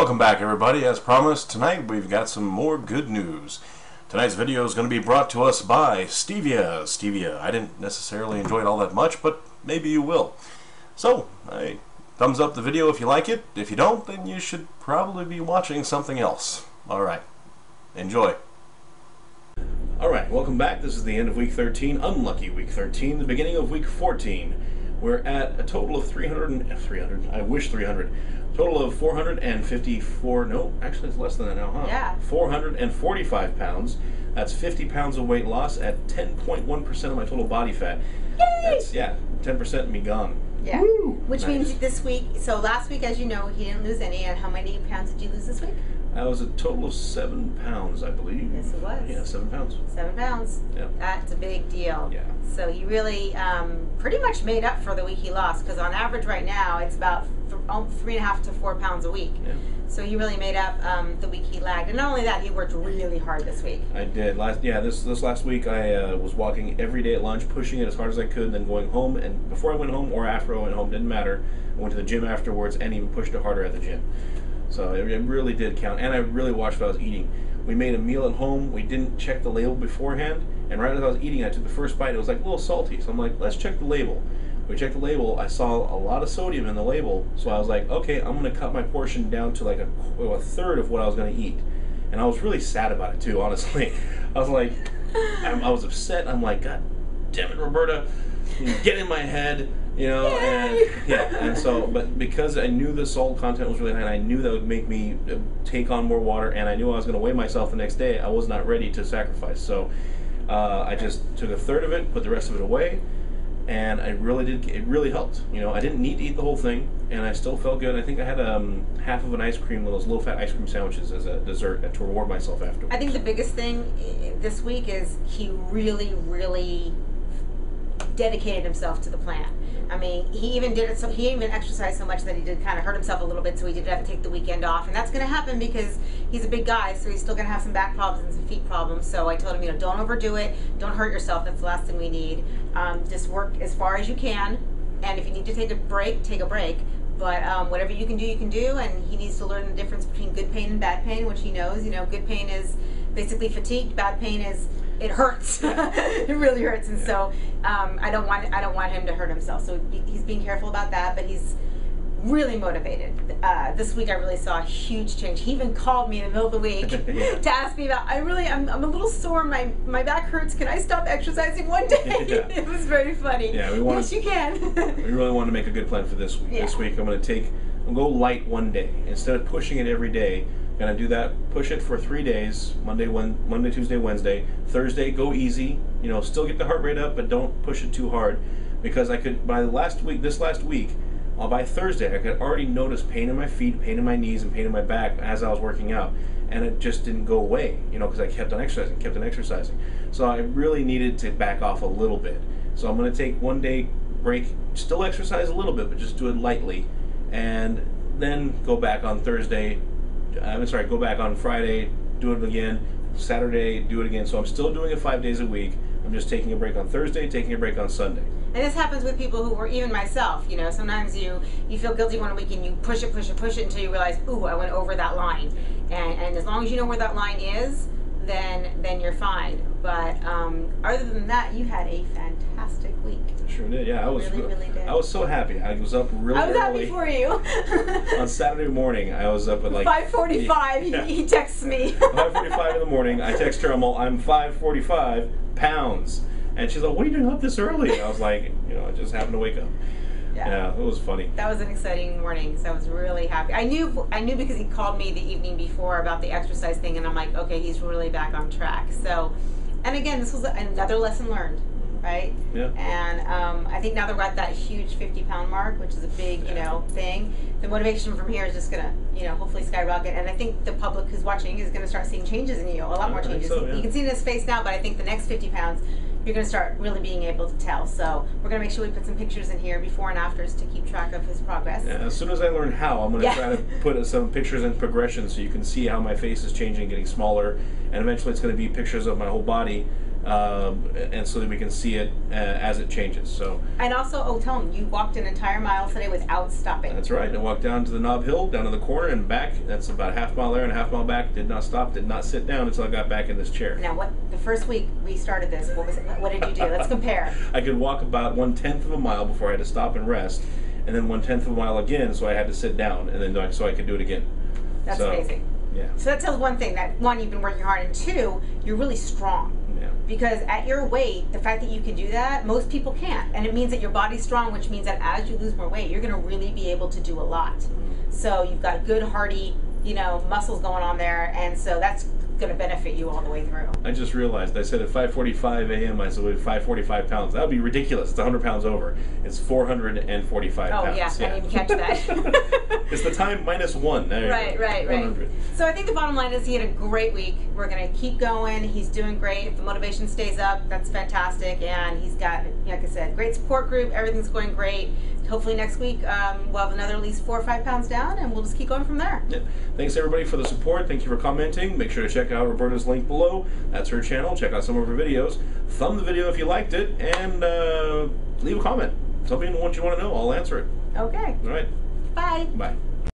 Welcome back, everybody. As promised, tonight we've got some more good news. Tonight's video is going to be brought to us by Stevia. Stevia. I didn't necessarily enjoy it all that much, but maybe you will. So, thumbs up the video if you like it. If you don't, then you should probably be watching something else. Alright. Enjoy. Alright, welcome back. This is the end of week 13, unlucky week 13, the beginning of week 14. We're at a total of 300, I wish 300. Total of 454, no, actually it's less than that now, huh? Yeah. 445 pounds. That's 50 pounds of weight loss at 10.1% of my total body fat. Yay! That's, 10% of me gone. Yeah. Woo! Which Nice. means this week, so last week, as you know, he didn't lose any. And how many pounds did you lose this week? That was a total of 7 pounds, I believe. Yes, it was. Yeah, 7 pounds. 7 pounds. Yeah. That's a big deal. Yeah. So he really pretty much made up for the week he lost, because on average right now it's about 3.5 to 4 pounds a week. Yeah. So he really made up the week he lagged, and not only that, he worked really hard this week. I did. This last week I was walking every day at lunch, pushing it as hard as I could, then going home, and before I went home or after I went home, didn't matter. I went to the gym afterwards and even pushed it harder at the gym. So it really did count, and I really watched what I was eating. We made a meal at home. We didn't check the label beforehand, and right as I was eating, I took the first bite. It was like a little salty, so I'm like, let's check the label. We checked the label. I saw a lot of sodium in the label, so I was like, okay, I'm going to cut my portion down to like a third of what I was going to eat. And I was really sad about it too, honestly. I was like, I was upset. I'm like, God damn it, Roberta, get in my head. You know, and so, but because I knew the salt content was really high, and I knew that would make me take on more water, and I knew I was going to weigh myself the next day, I was not ready to sacrifice. So I just took a third of it, put the rest of it away, and it really helped. You know, I didn't need to eat the whole thing, and I still felt good. I think I had half of an ice cream, one of those low-fat ice cream sandwiches as a dessert to reward myself afterwards. I think the biggest thing this week is he really, really dedicated himself to the plan. I mean, he even did it. So he even exercised so much that he did kind of hurt himself a little bit. So he did have to take the weekend off, and that's going to happen because he's a big guy. So he's still going to have some back problems and some feet problems. So I told him, you know, don't overdo it. Don't hurt yourself. That's the last thing we need. Just work as far as you can, and if you need to take a break, take a break. But whatever you can do, and he needs to learn the difference between good pain and bad pain, which he knows. You know, good pain is basically fatigue. Bad pain is it hurts. It really hurts, and so I don't want him to hurt himself. So he's being careful about that, but he's really motivated. This week I really saw a huge change. He even called me in the middle of the week to ask me about. I'm a little sore. My back hurts. Can I stop exercising one day? Yeah. It was very funny. Yeah, yes, you can. We really want to make a good plan for this week. Yeah. This week I'm going to go light one day instead of pushing it every day. Gonna do that. Push it for 3 days: Monday, Tuesday, Wednesday. Thursday, go easy. You know, still get the heart rate up, but don't push it too hard, because I could by this last week, by Thursday, I could already notice pain in my feet, pain in my knees, and pain in my back as I was working out, and it just didn't go away. You know, because I kept on exercising. So I really needed to back off a little bit. So I'm gonna take 1 day break, still exercise a little bit, but just do it lightly, and then go back on Thursday. Go back on Friday, do it again. Saturday, do it again. So I'm still doing it 5 days a week. I'm just taking a break on Thursday, taking a break on Sunday. And this happens with people who were, even myself, you know, sometimes you feel guilty one week and you push it until you realize, ooh, I went over that line. And as long as you know where that line is, then you're fine. But other than that, you had a fantastic week. Sure did, yeah. I was so happy. I was up really early. I was happy for you. On Saturday morning, I was up at like 5:45. Yeah. He texts me. 5:45 in the morning. I text her. I'm 545 pounds, and she's like, "What are you doing up this early?" And I was like, you know, I just happened to wake up. Yeah, it was funny. That was an exciting morning, so I was really happy. I knew because he called me the evening before about the exercise thing, and I'm like, okay, he's really back on track. So, and again, this was another lesson learned, right? Yeah. And I think now that we're at that huge 50-pound mark, which is a big, thing, the motivation from here is just gonna, hopefully skyrocket. And I think the public who's watching is gonna start seeing changes in you, a lot more changes. So, yeah. You can see it in his face now, but I think the next 50 pounds, you're going to start really being able to tell. So we're going to make sure we put some pictures in here, before and afters, to keep track of his progress. Yeah, as soon as I learn how, I'm going to try to put some pictures in progression so you can see how my face is changing, getting smaller, and eventually it's going to be pictures of my whole body and so that we can see it as it changes. So. And also, tell them, you walked an entire mile today without stopping. That's right. I walked down to the Knob Hill, down to the corner, and back. That's about a half mile there and a half mile back. Did not stop, did not sit down until I got back in this chair. Now, the first week we started this, what did you do? Let's compare. I could walk about 1/10 of a mile before I had to stop and rest, and then 1/10 of a mile again, so I had to sit down, and then so I could do it again. That's amazing. Yeah. So that tells one thing, that one, you've been working hard, and two, you're really strong. Yeah. Because at your weight, the fact that you can do that, most people can't. And it means that your body's strong, which means that as you lose more weight, you're going to really be able to do a lot. So you've got good, hearty, muscles going on there, and so that's going to benefit you all the way through. I just realized, I said at 5:45 a.m. I said with 545 pounds. That would be ridiculous. It's 100 pounds over. It's 445 pounds. Oh, yeah. I didn't even catch that. It's the time minus one. Right. 100. So I think the bottom line is he had a great week. We're going to keep going. He's doing great. If the motivation stays up, that's fantastic. And he's got, like I said, great support group. Everything's going great. Hopefully next week we'll have another at least 4 or 5 pounds down, and we'll just keep going from there. Yeah. Thanks everybody for the support. Thank you for commenting. Make sure to check out Roberta's link below. That's her channel. Check out some of her videos. Thumb the video if you liked it, and leave a comment. Tell me what you want to know. I'll answer it. Okay. All right. Bye. Bye.